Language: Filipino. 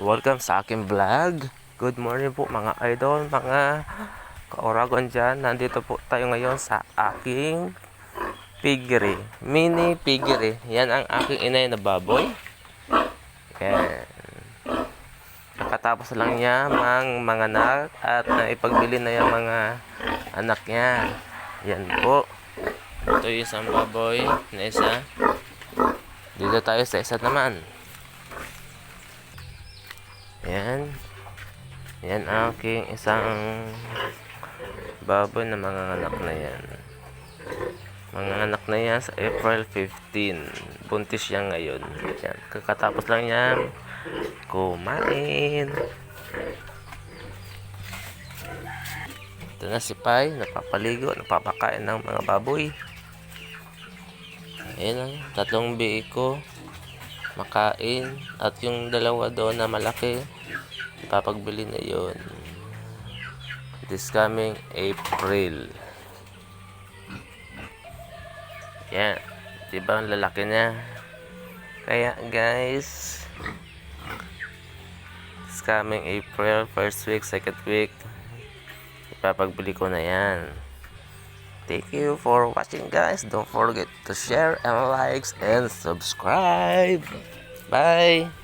Welcome sa aking vlog. Good morning po mga idol, mga ka-Oragon dyan. Nandito po tayo ngayon sa aking piggery, mini piggery. Yan ang aking inay na baboy. Yan. Nakatapos lang niya manganak at ipagbili na yung mga anak niya. Yan po. Ito yung isang baboy na isa. Dito tayo sa isa naman. Yan. Yan aking isang baboy na mga anak na yan. Mga anak na yan sa April 15. Buntis siya ngayon. Yan. Kakatapos lang yan kumain. Ito na si Pai. Napapaligo. Napapakain ng mga baboy. Ayan ang tatlong biik ko. Makain. At yung dalawa doon na malaki, ipapagbili na yun this coming April. Yan, diba ang lalaki niya? Kaya guys, this coming April, first week, second week, ipapagbili ko na yan. Thank you for watching guys. Don't forget to share and likes and subscribe. Bye.